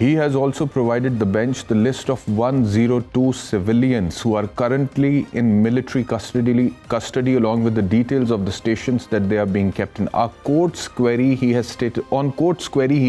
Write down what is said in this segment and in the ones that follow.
He has also provided the bench the list of 102 civilians who are currently in military custody along with the details of the stations that they are being kept in. On court's query he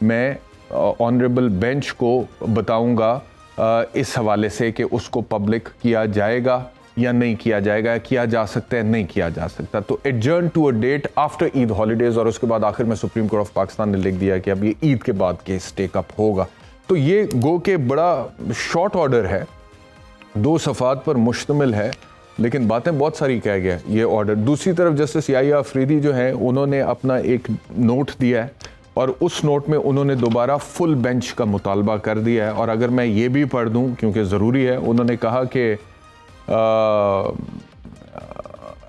میں honourable bench کو بتاؤں گا اس حوالے سے کہ اس کو public کیا جائے گا یا نہیں کیا جائے گا, کیا جا سکتا ہے نہیں کیا جا سکتا. تو adjourn to a date after Eid holidays, اور اس کے بعد آخر میں سپریم کورٹ آف پاکستان نے لکھ دیا کہ اب یہ عید کے بعد کیس ٹیک اپ ہوگا. تو یہ گو کہ بڑا شارٹ آرڈر ہے, 2 صفحات پر مشتمل ہے, لیکن باتیں بہت ساری کہہ گیا یہ آرڈر. دوسری طرف جسٹس یحییٰ افریدی جو ہیں انہوں نے اپنا ایک نوٹ دیا ہے, اور اس نوٹ میں انہوں نے دوبارہ فل بینچ کا مطالبہ کر دیا ہے. اور اگر میں یہ بھی پڑھ دوں کیونکہ ضروری ہے, انہوں نے کہا کہ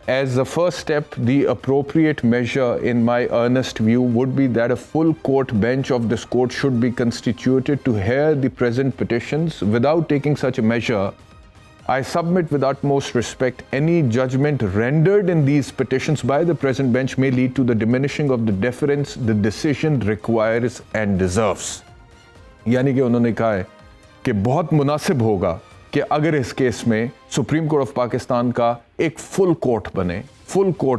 as the first step, the appropriate measure in my earnest view would be that a full court bench of this court should be constituted to hear the present petitions. Without taking such a measure, I submit with utmost respect, any judgment rendered in these petitions by the present bench may lead to the diminishing of the deference the decision requires and deserves. یعنی کہ انہوں نے کہا ہے کہ بہت مناسب ہوگا کہ اگر اس کیس میں سپریم کورٹ آف پاکستان کا ایک فل کورٹ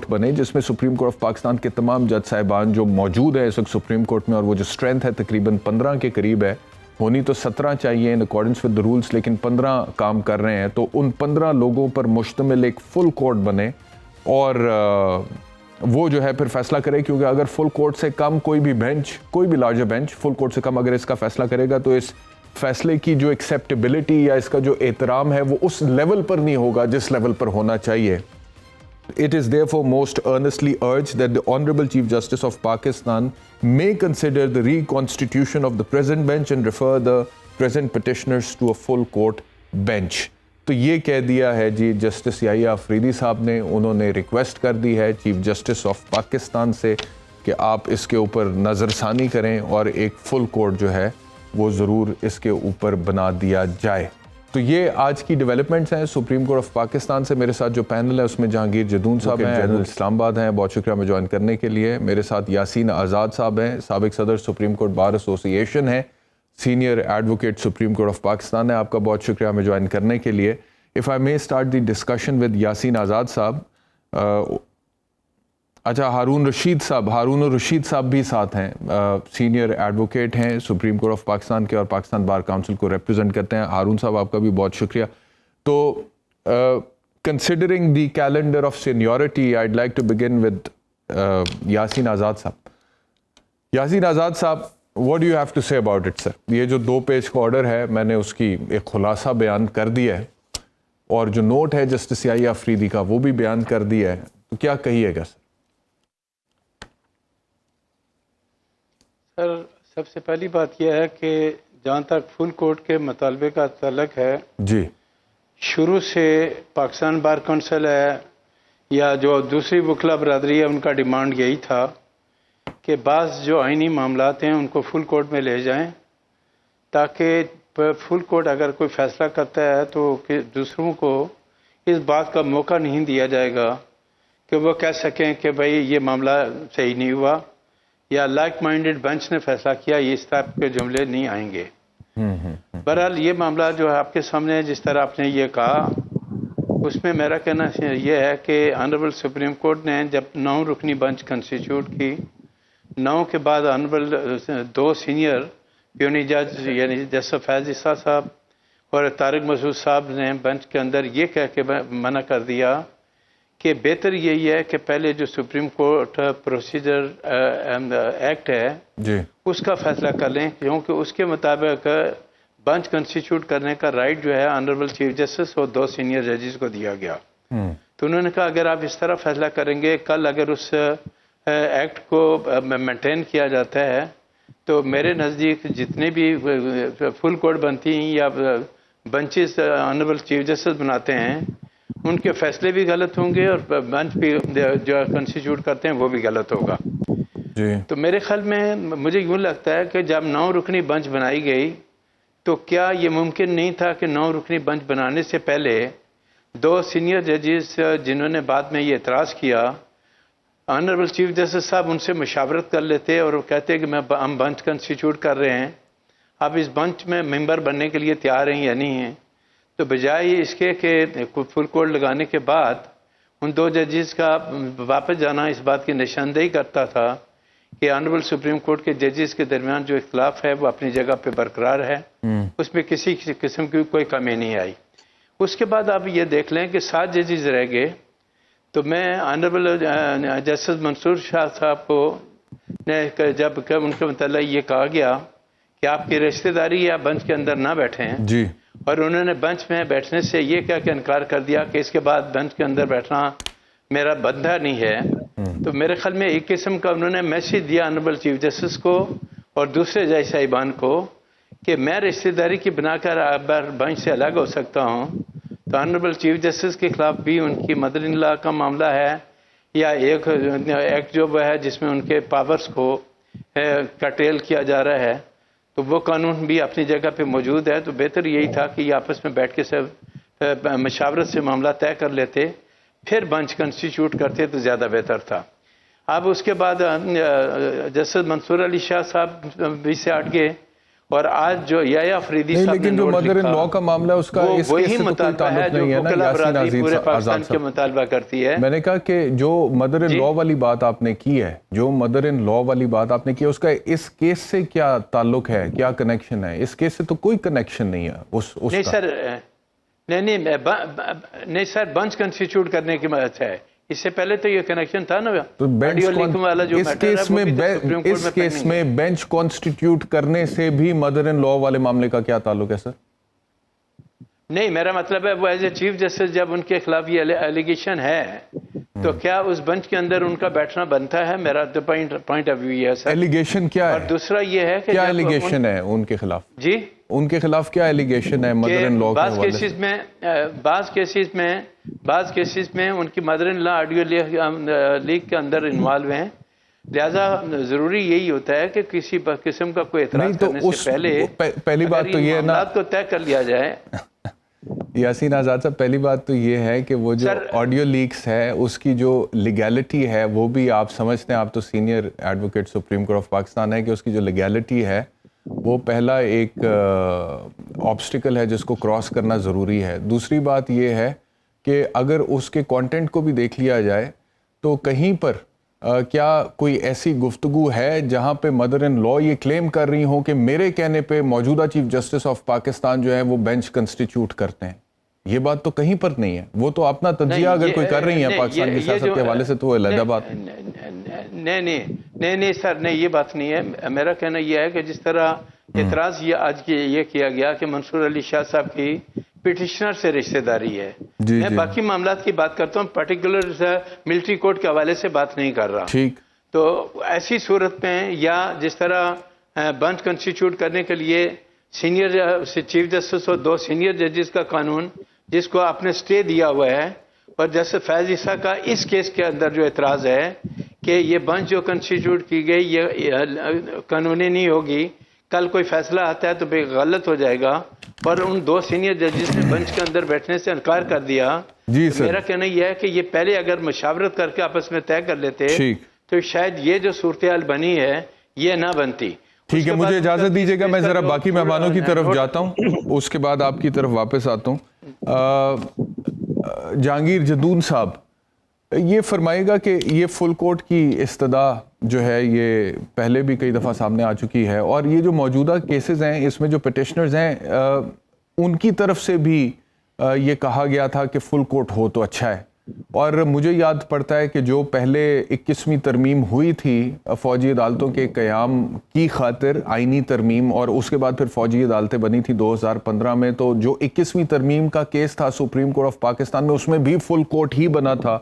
بنے جس میں سپریم کورٹ آف پاکستان کے تمام جج صاحبان جو موجود ہیں اس وقت سپریم کورٹ میں, اور وہ جو اسٹرینتھ ہے تقریباً 15 کے قریب ہے, ہونی تو 17 چاہیے in accordance with the rules, لیکن 15 کام کر رہے ہیں. تو ان 15 لوگوں پر مشتمل ایک فل کورٹ بنے اور وہ جو ہے پھر فیصلہ کرے, کیونکہ اگر فل کورٹ سے کم کوئی بھی بینچ, کوئی بھی لارجر بینچ فل کورٹ سے کم اگر اس کا فیصلہ کرے گا تو اس فیصلے کی جو ایکسیپٹیبلٹی یا اس کا جو احترام ہے وہ اس لیول پر نہیں ہوگا جس لیول پر ہونا چاہیے. It is therefore most earnestly urged that the Honorable Chief Justice of Pakistan may consider the reconstitution of the present bench and refer the present petitioners to a full court bench. تو یہ کہہ دیا ہے جی justice یحییٰ افریدی صاحب نے, انہوں نے request کر دی ہے چیف جسٹس آف پاکستان سے کہ آپ اس کے اوپر نظر ثانی کریں اور ایک فل کورٹ جو ہے وہ ضرور اس کے اوپر بنا دیا جائے. تو یہ آج کی ڈیولپمنٹس ہیں سپریم کورٹ آف پاکستان سے. میرے ساتھ جو پینل ہے اس میں جہانگیر جدون صاحب ہیں, جنرل اسلام آباد ہیں, بہت شکریہ میں جوائن کرنے کے لیے. میرے ساتھ یاسین آزاد صاحب ہیں, سابق صدر سپریم کورٹ بار ایسوسی ایشن ہے, senior advocate supreme Court of Pakistan ہے. آپ کا بہت شکریہ ہمیں جوائن کرنے کے لیے. If I may start the discussion with Yasin Azad sahab. اچھا, ہارون الرشید صاحب بھی ساتھ ہیں, سینئر ایڈوکیٹ ہیں سپریم کورٹ آف پاکستان کے اور پاکستان بار کونسل کو ریپرزینٹ کرتے ہیں. ہارون صاحب آپ کا بھی بہت شکریہ. تو considering the calendar of seniority I'd like to begin with Yasin Azad sahab. Yasin Azad sahab, what do you have to say about it sir? یہ جو 2 پیج کا آرڈر ہے میں نے اس کی ایک خلاصہ بیان کر دیا ہے, اور جو نوٹ ہے جسٹس یحییٰ افریدی کا وہ بھی بیان کر دیا ہے, تو کیا کہیے گا سر؟ سر سب سے پہلی بات یہ ہے کہ جہاں تک فل کورٹ کے مطالبے کا تعلق ہے جی, شروع سے پاکستان بار کونسل ہے یا جو دوسری وکلا برادری ہے ان کا ڈیمانڈ یہی تھا کہ بعض جو آئینی معاملات ہیں ان کو فل کورٹ میں لے جائیں, تاکہ فل کورٹ اگر کوئی فیصلہ کرتا ہے تو دوسروں کو اس بات کا موقع نہیں دیا جائے گا کہ وہ کہہ سکیں کہ بھائی یہ معاملہ صحیح نہیں ہوا یا لائک مائنڈڈ بینچ نے فیصلہ کیا, یہ اس طرح کے جملے نہیں آئیں گے. بہرحال یہ معاملہ جو ہے آپ کے سامنے ہے, جس طرح آپ نے یہ کہا اس میں میرا کہنا یہ ہے کہ آنریبل سپریم کورٹ نے جب 9 رکنی بینچ کنسٹیٹیوٹ کی, 9 کے بعد آنریبل 2 سینئر پیونی جج یعنی جسٹس فیض عیسیٰ صاحب اور طارق مسعود صاحب نے بینچ کے اندر یہ کہہ کے منع کر دیا کہ بہتر یہی ہے کہ پہلے جو سپریم کورٹ پروسیجر ایکٹ ہے جی, اس کا فیصلہ کر لیں, کیونکہ اس کے مطابق بینچ کنسٹیٹیوٹ کرنے کا رائٹ جو ہے آنریبل چیف جسٹس اور 2 سینئر ججز کو دیا گیا. تو انہوں نے کہا اگر آپ اس طرح فیصلہ کریں گے, کل اگر اس ایکٹ کو مینٹین کیا جاتا ہے تو میرے نزدیک جتنے بھی فل کورٹ بنتی ہیں یا بنچز آنریبل چیف جسٹس بناتے ہیں ان کے فیصلے بھی غلط ہوں گے, اور بینچ بھی جو کنسٹیٹیوٹ کرتے ہیں وہ بھی غلط ہوگا. جی, تو میرے خیال میں مجھے یوں لگتا ہے کہ جب 9 رکنی بینچ بنائی گئی تو کیا یہ ممکن نہیں تھا کہ 9 رکنی بینچ بنانے سے پہلے 2 سینئر ججز جنہوں نے بعد میں یہ اعتراض کیا, آنریبل چیف جسٹس صاحب ان سے مشاورت کر لیتے اور وہ کہتے کہ ہم بینچ کنسٹیٹیوٹ کر رہے ہیں, آپ اس بینچ میں ممبر بننے کے لیے تیار ہیں یا نہیں ہیں. تو بجائے اس کے کہ فل کورٹ لگانے کے بعد ان 2 ججز کا واپس جانا اس بات کی نشاندہی کرتا تھا, کہ آنریبل سپریم کورٹ کے ججز کے درمیان جو اختلاف ہے وہ اپنی جگہ پہ برقرار ہے، اس میں کسی قسم کی کوئی کمی نہیں آئی۔ اس کے بعد آپ یہ دیکھ لیں کہ 7 ججز رہ گئے، تو میں آنریبل جسٹس منصور شاہ صاحب کو جب ان کے متعلق یہ کہا گیا کہ آپ کی رشتہ داری یا بنچ کے اندر نہ بیٹھیں جی، اور انہوں نے بنچ میں بیٹھنے سے یہ کہہ کے انکار کر دیا کہ اس کے بعد بنچ کے اندر بیٹھنا میرا بندہ نہیں ہے، تو میرے خیال میں ایک قسم کا انہوں نے میسج دیا آنریبل چیف جسٹس کو اور دوسرے جج صاحبان کو کہ میں رشتہ داری کی بنا کر بنچ سے الگ ہو سکتا ہوں، تو آنریبل چیف جسٹس کے خلاف بھی ان کی مدر ان لا کا معاملہ ہے یا ایک جو ہے جس میں ان کے پاورز کو کٹیل کیا جا رہا ہے، تو وہ قانون بھی اپنی جگہ پہ موجود ہے۔ تو بہتر یہی تھا کہ یہ آپس میں بیٹھ کے سب مشاورت سے معاملہ طے کر لیتے، پھر بنچ کنسٹیچیوٹ کرتے تو زیادہ بہتر تھا۔ اب اس کے بعد جسٹس منصور علی شاہ صاحب بھی سے ہٹ گئے، اور آج جو یا فریدی صاحب نے لیکن جو مدر ان لا کا معاملہ ہے اس کا اس وہی کیس سے تو کوئی مطالبہ ہے تعلق جو نہیں ہے نا، وکلا یاسین برادری پورے آزاد پاکستان کے صاحب۔ مطالبہ کرتی ہے۔ میں نے کہا کہ جو مدر ان لا والی بات آپ نے کی ہے، جو مدر ان لا والی بات آپ نے کی ہے، اس کا اس کیس سے کیا تعلق ہے، کیا کنیکشن ہے؟ اس کیس سے تو کوئی کنیکشن نہیں ہے اس نہیں کا۔ سر، نہیں سر، بنچ کنسٹیچیوٹ کرنے کی مدد سے ہے، اس سے پہلے تو یہ کنیکشن تھا نا، تو آڈیو لیک والا جو اس میٹر ہے کیس وہ میں بھی تو سپریم کورٹ اس میں کیس pending میں ہے۔ بینچ کانسٹیٹیوٹ کرنے سے بھی مدر ان لا والے معاملے کا کیا تعلق ہے سر؟ نہیں، میرا مطلب ہے وہ ایز اے چیف جسٹس جب ان کے خلاف یہ ایلیگیشن ہے تو کیا اس بنچ کے اندر ان کا بیٹھنا بنتا ہے؟ میرا تو پوائنٹ آف ویو یہ ہے سر۔ ایلیگیشن کیا اور ہے؟ دوسرا یہ ہے کہ کیا جب ایلیگیشن ہے ان کے خلاف؟ جی ان کے خلاف کیا ایلیگیشن ہے مدر ان لا کے بعض حوالے سے؟ بعض کیسز میں ان کی مدر ان لا آڈیو لیک کے اندر انوالو ہیں، لہذا ضروری یہی ہوتا ہے کہ کسی قسم کا کوئی نہیں اعتراض تو کرنے سے پہلے پہلی بات تو یہ ہے نا معاملات کو طے کر لیا جائے۔ یاسین آزاد صاحب، پہلی بات تو یہ ہے کہ وہ جو آڈیو لیکس ہے اس کی جو لیگیلٹی ہے وہ بھی آپ سمجھتے ہیں، آپ تو senior advocate supreme Court of Pakistan ہے، کہ اس کی جو لیگیلٹی ہے وہ پہلا ایک آبسٹیکل ہے جس کو کراس کرنا ضروری ہے۔ دوسری بات یہ ہے کہ اگر اس کے کانٹینٹ کو بھی دیکھ لیا جائے تو کہیں پر کیا کوئی ایسی گفتگو ہے جہاں پہ مدر ان لا یہ کلیم کر رہی ہوں کہ میرے کہنے پہ موجودہ چیف جسٹس آف پاکستان جو ہے وہ بینچ کنسٹیچیوٹ کرتے ہیں؟ یہ بات تو کہیں پر نہیں ہے۔ وہ تو اپنا تجزیہ اگر کوئی کر رہی ہیں پاکستان کی سیاست کے حوالے سے تو وہ علیحدہ بات۔ نہیں سر، نہیں یہ بات نہیں ہے۔ میرا کہنا یہ ہے کہ جس طرح اعتراض یہ آج یہ کیا گیا کہ منصور علی شاہ صاحب کی پٹیشنر سے رشتہ داری ہے، میں باقی معاملات کی بات کرتا ہوں، پرٹیکولر ملٹری کورٹ کے حوالے سے بات نہیں کر رہا۔ ٹھیک، تو ایسی صورت میں یا جس طرح بنچ کنسٹیچیوٹ کرنے کے لیے سینئر چیف جسٹس اور 2 سینئر ججز کا قانون جس کو آپ نے سٹے دیا ہوا ہے، اور جیسے فیض عیسیٰ کا اس کیس کے اندر جو اعتراض ہے کہ یہ بنچ جو کنسٹیچیوٹ کی گئی یہ قانونی نہیں ہوگی، کل کوئی فیصلہ آتا ہے تو بے غلط ہو جائے گا، اور ان 2 سینئر ججز نے بنچ کے اندر بیٹھنے سے انکار کر دیا۔ جی تو سر، میرا کہنا یہ ہے کہ یہ پہلے اگر مشاورت کر کے آپس میں طے کر لیتے تو شاید یہ جو صورتحال بنی ہے یہ نہ بنتی۔ ٹھیک ہے، مجھے اجازت دیجیے گا، میں ذرا باقی مہمانوں کی طرف جاتا ہوں، اس کے بعد آپ کی طرف واپس آتا ہوں۔ جہانگیر جدون صاحب، یہ فرمائے گا کہ یہ فل کورٹ کی استدعا جو ہے یہ پہلے بھی کئی دفعہ سامنے آ چکی ہے، اور یہ جو موجودہ کیسز ہیں اس میں جو پٹیشنرز ہیں ان کی طرف سے بھی یہ کہا گیا تھا کہ فل کورٹ ہو تو اچھا ہے، اور مجھے یاد پڑتا ہے کہ جو پہلے 21ویں ترمیم ہوئی تھی فوجی عدالتوں کے قیام کی خاطر، آئینی ترمیم، اور اس کے بعد پھر فوجی عدالتیں بنی تھی 2015 میں، تو جو 21ویں ترمیم کا کیس تھا سپریم کورٹ آف پاکستان میں، اس میں بھی فل کورٹ ہی بنا تھا،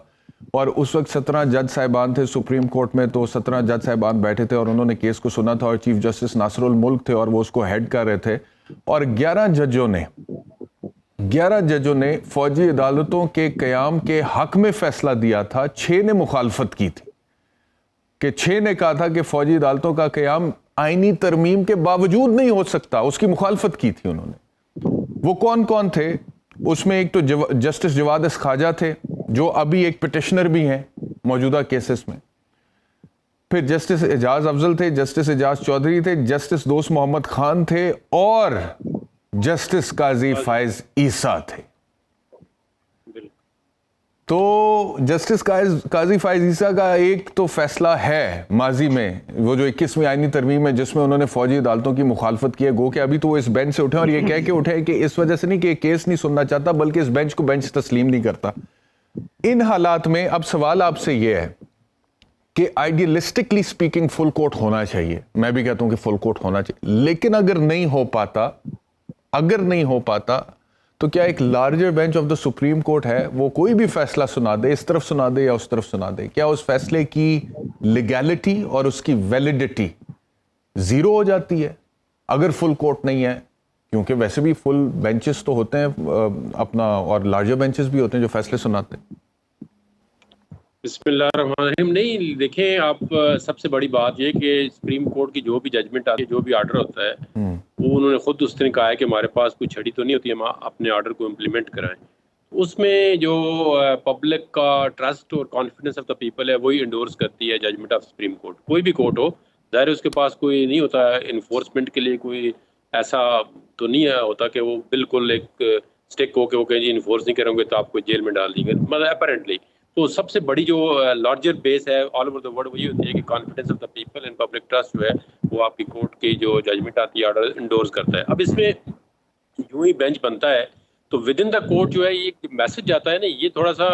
اور اس وقت 17 جج صاحبان تھے سپریم کورٹ میں، تو 17 جج صاحبان بیٹھے تھے اور انہوں نے کیس کو سنا تھا، اور چیف جسٹس ناصر الملک تھے اور وہ اس کو ہیڈ کر رہے تھے، اور 11 ججوں نے فوجی عدالتوں کے قیام کے حق میں فیصلہ دیا تھا، 6 نے مخالفت کی تھی، کہ 6 نے کہا تھا کہ فوجی عدالتوں کا قیام آئینی ترمیم کے باوجود نہیں ہو سکتا، اس کی مخالفت کی تھی انہوں نے۔ وہ کون کون تھے؟ اس میں ایک تو جسٹس جواد اس خواجہ تھے جو ابھی ایک پٹیشنر بھی ہیں موجودہ کیسز میں، پھر جسٹس اعجاز افضل تھے، جسٹس اعجاز چودھری تھے، جسٹس دوست محمد خان تھے، اور جسٹس قاضی فائز عیسیٰ تھے۔ تو جسٹس قاضی فائز عیسیٰ کا ایک تو فیصلہ ہے ماضی میں، وہ جو 21ویں آئینی ترمیم ہے جس میں انہوں نے فوجی عدالتوں کی مخالفت کی ہے، گو کہ ابھی تو وہ اس بینچ سے اٹھے اور یہ کہہ کے اٹھے کہ اس وجہ سے نہیں کہ کیس نہیں سننا چاہتا بلکہ اس بینچ کو بینچ تسلیم نہیں کرتا۔ ان حالات میں اب سوال آپ سے یہ ہے کہ آئیڈیلسٹکلی سپیکنگ فل کورٹ ہونا چاہیے، میں بھی کہتا ہوں کہ فل کورٹ ہونا چاہیے، لیکن اگر نہیں ہو پاتا تو کیا ایک larger bench of the supreme court ہے وہ کوئی بھی فیصلہ سنا دے، اس طرف سنا دے یا اس طرف سنا دے، کیا اس فیصلے کی لیگیلٹی اور اس کی ویلیڈیٹی زیرو ہو جاتی ہے اگر فل کورٹ نہیں ہے؟ کیونکہ ویسے بھی فل بینچز تو ہوتے ہیں اپنا، اور لارجر بینچز بھی ہوتے ہیں جو فیصلے سناتے ہیں۔ بسم اللہ الرحمن الرحیم۔ نہیں دیکھیں، آپ سب سے بڑی بات یہ کہ سپریم کورٹ کی جو بھی ججمنٹ آتی ہے، جو بھی آرڈر ہوتا ہے، وہ انہوں نے خود اس نے کہا ہے کہ ہمارے پاس کوئی چھڑی تو نہیں ہوتی، ہم اپنے آرڈر کو امپلیمنٹ کرائیں۔ اس میں جو پبلک کا ٹرسٹ اور کانفیڈنس آف دا پیپل ہے وہی انڈورس کرتی ہے ججمنٹ آف سپریم کورٹ۔ کوئی بھی کورٹ ہو، ظاہر ہے اس کے پاس کوئی نہیں ہوتا انفورسمنٹ کے لیے، کوئی ایسا تو نہیں ہوتا کہ وہ بالکل ایک اسٹک ہو کہ وہ کہیں جی انفورس نہیں کریں گے تو آپ کو جیل میں ڈال دیں گے، مطلب اپیرنٹلی۔ تو سب سے بڑی جو لارجر بیس ہے آل اوور دا ورلڈ وہی ہوتی ہے کہ confidence of the people and public trust جو ہے وہ آپ کی کورٹ کی جو ججمنٹ آتی ہے آرڈر انڈورس کرتا ہے۔ اب اس میں یوں ہی بینچ بنتا ہے تو ود ان دا کورٹ جو ہے یہ میسج جاتا ہے نا، یہ تھوڑا سا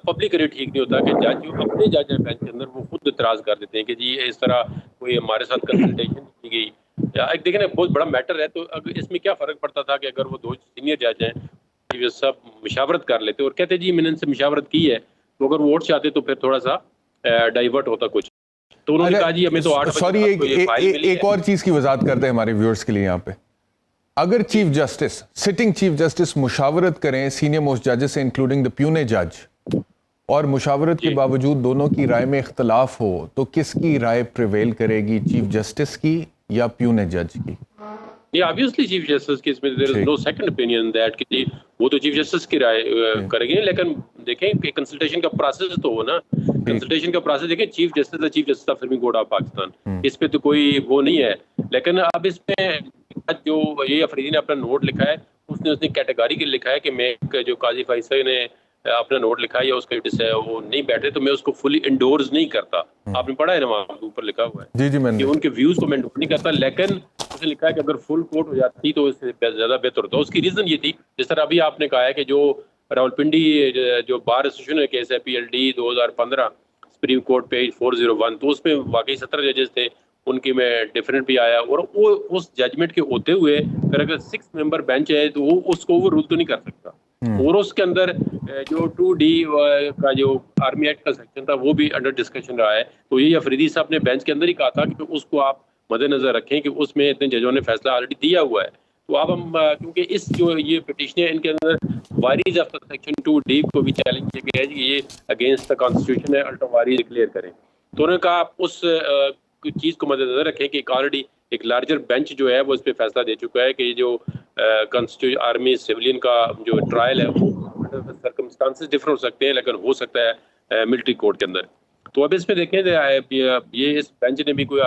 پبلکلی ٹھیک نہیں ہوتا کہ جج جو اپنے جج ہیں بینچ کے اندر وہ خود اعتراض کر دیتے ہیں کہ جی اس طرح کوئی ہمارے ساتھ کنسلٹیشن کی گئی۔ ایک دیکھیں نا، بہت بڑا میٹر ہے، تو اس میں کیا فرق پڑتا تھا کہ اگر وہ دو سینئر جج ہیں سب مشاورت کر لیتے اور کہتے جی میں نے ان سے مشاورت کی ہے، تو اگر ووٹ چاہتے تو پھر تھوڑا سا ڈائیورٹ ہوتا کچھ۔ تو انہوں نے کہا جی ہمیں تو 8 سوری ایک اور چیز کی وضاحت کرتے ہیں ہمارے ویورز کے لیے یہاں پہ، اگر chief justice, sitting chief justice مشاورت کریں سینئر موسٹ ججز سے انکلوڈنگ دا پیونے جج، اور مشاورت کے باوجود دونوں کی رائے میں اختلاف ہو، تو کس کی رائے پریویل کرے گی، چیف جسٹس کی یا پیونے جج کی؟ یہ obviously چیف جسٹس کی، اس میں there is no second opinion that کہ وہ تو چیف جسٹس کی رائے کریں گے، لیکن دیکھیں کہ کنسلٹیشن کا پروسیس تو ہو نا، کنسلٹیشن کا پروسیس دیکھیں، chief justice of Supreme Court of Pakistan, اس پہ تو کوئی وہ نہیں ہے۔ لیکن اب اس میں جو یہ افریدی نے اپنا نوٹ لکھا ہے، اس نے کیٹیگری کے لکھا ہے کہ میں جو قاضی فیصل نے اپنا نوٹ لکھا ہے یا اس کا وہ نہیں بیٹھے تو میں اس کو فلی انڈورس نہیں کرتا۔ آپ نے پڑھا ہے نا وہاں اوپر لکھا ہوا ہے جی میں کہ ان کے ویوز کو میں انڈورس نہیں کرتا، لیکن اس نے لکھا ہے کہ اگر فل کورٹ ہو جاتی تو اس سے زیادہ بہتر ہوتا۔ اس کی ریزن یہ تھی، جس طرح ابھی آپ نے کہا ہے کہ جو راولپنڈی جو بار ایسوسیشن کا کیس ہے PLD 2015 سپریم کورٹ پیج 401، تو اس میں واقعی 17 ججز تھے، ان کی میں ڈفرینٹ بھی آیا، اور وہ اس ججمنٹ کے ہوتے ہوئے پھر اگر 6 ممبر بینچ ہے تو وہ اس کو اوور رول تو نہیں کر سکتا، اور اس کے اندر جو 2D کا جو آرمی ایکٹ کا سیکشن تھا وہ بھی انڈر ڈسکشن رہا ہے۔ تو یہ افریدی صاحب نے بینچ کے اندر ہی کہا تھا کہ اس کو آپ مد نظر رکھیں کہ اس میں اتنے ججوں نے فیصلہ آلریڈی دیا ہوا ہے۔ تو اب ہم کیونکہ اس جو یہ پٹیشن ہے ان کے اندر وائریز آف سیکشن 2D کو بھی چیلنج کیا گیا ہے کہ یہ اگینسٹ دا کانسٹیٹیوشن ہے، الٹرا وائریز ڈکلیئر کریں۔ تو انہوں نے کہا آپ اس چیز کو مد نظر رکھیں کہ آلریڈی ایک لارجر بینچ جو ہے وہ اس پہ فیصلہ دے چکا ہے کہ یہ جو آرمی سیولین کا جو ٹرائل ہے وہ سرکمسٹانسز ڈفرنٹ ہو سکتے ہیں، لیکن ہو سکتا ہے ملٹری کورٹ کے اندر۔ تو اب اس میں دیکھیں یہ اس بینچ نے بھی کوئی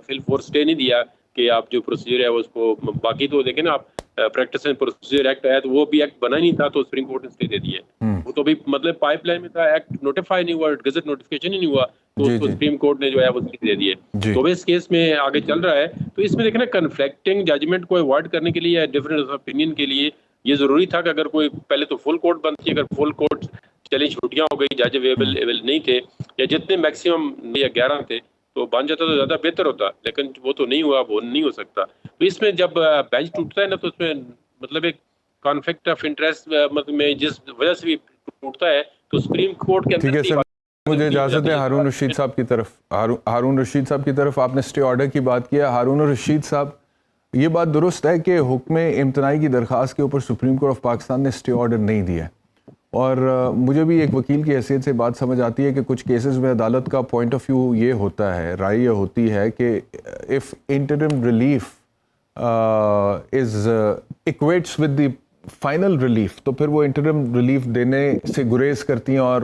فل فورس اسٹے نہیں دیا کہ آپ جو پروسیجر ہے اس کو، باقی تو دیکھیں نا آپ پریکٹس اینڈ پروسیجر ایکٹ آیا تو وہ بھی ایکٹ بنا نہیں تھا تو سپریم کورٹ نے اسٹے دے دیا، وہ تو بھی مطلب پائپ لائن میں تھا، ایکٹ نوٹیفائی نہیں ہوا، گزٹ نوٹیفیکیشن ہی نہیں ہوا، تو اس کو سپریم کورٹ نے جو ہے وہ اسٹے دے دیے۔ تو اس کیس میں آگے چل رہا ہے، تو اس میں دیکھیں نا کنفلکٹنگ ججمنٹ کو اوائڈ کرنے کے لیے یا ڈفرینس آف اوپینین کے لیے یہ ضروری تھا کہ اگر کوئی پہلے تو فل کورٹ بنتی، اگر فل کورٹ چلیں چھٹیاں ہو گئی، جج اویلیبل نہیں تھے یا جتنے میکسیمم یا 11 تھے تو بن جاتا تو زیادہ بہتر ہوتا، لیکن وہ تو نہیں ہوا، وہ نہیں ہو سکتا۔ تو اس میں جب بینچ ٹوٹتا ہے نا تو اس میں مطلب ایک کانفلکٹ آف انٹرسٹ مطلب میں جس وجہ سے بھی ٹوٹتا ہے تو سپریم کورٹ کے اندر۔ ٹھیک ہے سر، مجھے اجازت ہے ہارون رشید صاحب کی طرف آپ نے اسٹے آرڈر کی بات کیا۔ ہارون رشید صاحب، یہ بات درست ہے کہ حکم امتناعی کی درخواست کے اوپر سپریم کورٹ آف پاکستان نے اسٹے آرڈر نہیں دیا، اور مجھے بھی ایک وکیل کی حیثیت سے بات سمجھ آتی ہے کہ کچھ کیسز میں عدالت کا پوائنٹ آف ویو یہ ہوتا ہے، رائے یہ ہوتی ہے کہ if interim relief is equates with the final relief تو پھر وہ انٹرم ریلیف دینے سے گریز کرتی ہیں، اور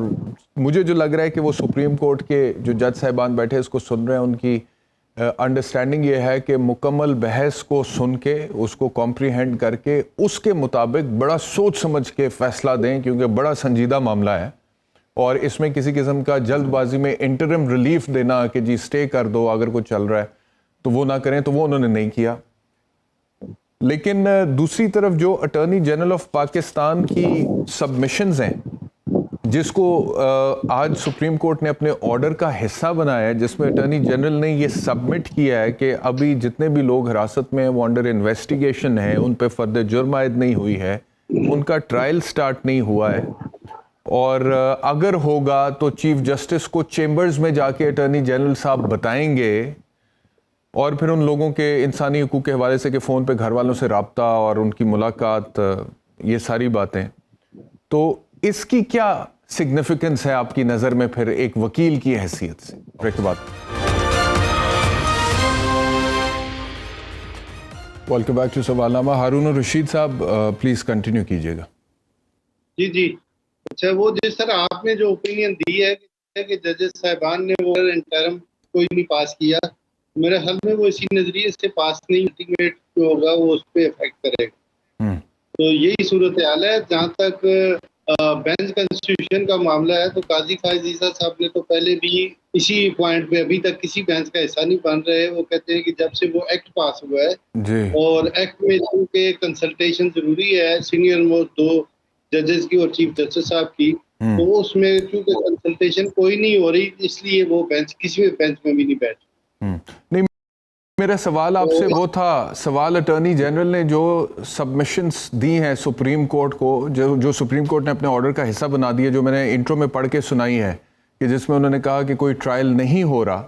مجھے جو لگ رہا ہے کہ وہ سپریم کورٹ کے جو جج صاحبان بیٹھے اس کو سن رہے ہیں، ان کی انڈرسٹینڈنگ یہ ہے کہ مکمل بحث کو سن کے اس کو کمپریہینڈ کر کے اس کے مطابق بڑا سوچ سمجھ کے فیصلہ دیں، کیونکہ بڑا سنجیدہ معاملہ ہے اور اس میں کسی قسم کا جلد بازی میں انٹرم ریلیف دینا کہ جی سٹے کر دو اگر کچھ چل رہا ہے تو وہ نہ کریں، تو وہ انہوں نے نہیں کیا. لیکن دوسری طرف جو اٹارنی جنرل آف پاکستان کی سبمیشنز ہیں جس کو آج سپریم کورٹ نے اپنے آرڈر کا حصہ بنایا ہے، جس میں اٹارنی جنرل نے یہ سبمٹ کیا ہے کہ ابھی جتنے بھی لوگ حراست میں وہ انڈر انویسٹیگیشن ہیں، ان پہ فرد جرم عائد نہیں ہوئی ہے، ان کا ٹرائل سٹارٹ نہیں ہوا ہے، اور اگر ہوگا تو چیف جسٹس کو چیمبرز میں جا کے اٹارنی جنرل صاحب بتائیں گے، اور پھر ان لوگوں کے انسانی حقوق کے حوالے سے کہ فون پہ گھر والوں سے رابطہ اور ان کی ملاقات، یہ ساری باتیں. تو اس کی کیا سگنیفیکنس ہے آپ کی نظر میں پھر ایک وکیل کی حیثیت سے؟ Welcome back to Sawalnama. Haroon ur Rashid sahab please continue کیجیے گا. جی اچھا، وہ جس طرح آپ نے جو اوپینین دی ہے کہ ججز صاحبان نے وہ انٹرم کوئی نہیں پاس کیا، میرے خیال میں وہ اسی نظریے سے پاس نہیں، الٹیمیٹ جو ہوگا وہ اس پہ افیکٹ کرے گا. تو یہی صورتحال ہے. جہاں تک بینچ کنسٹیٹیوشن کا معاملہ ہے تو قاضی فائز عیسیٰ صاحب نے تو پہلے بھی اسی پوائنٹ پہ ابھی تک کسی بینچ کا حصہ نہیں بن رہے. وہ کہتے ہیں کہ جب سے وہ ایکٹ پاس ہوا ہے اور ایکٹ میں چونکہ کنسلٹیشن ضروری ہے سینئر موسٹ 2 ججز کی اور چیف جسٹس صاحب کی، تو اس میں چونکہ کنسلٹیشن کوئی نہیں ہو رہی، اس لیے وہ بینچ کسی بھی بینچ میں بھی نہیں بیٹھ. نہیں، میرا سوال آپ سے وہ تھا، سوال اٹارنی جنرل نے جو سبمیشنز دی ہیں سپریم کورٹ کو، جو سپریم کورٹ نے اپنے آرڈر کا حصہ بنا دیا، جو میں نے انٹرو میں پڑھ کے سنائی ہے کہ جس میں انہوں نے کہا کہ کوئی ٹرائل نہیں ہو رہا،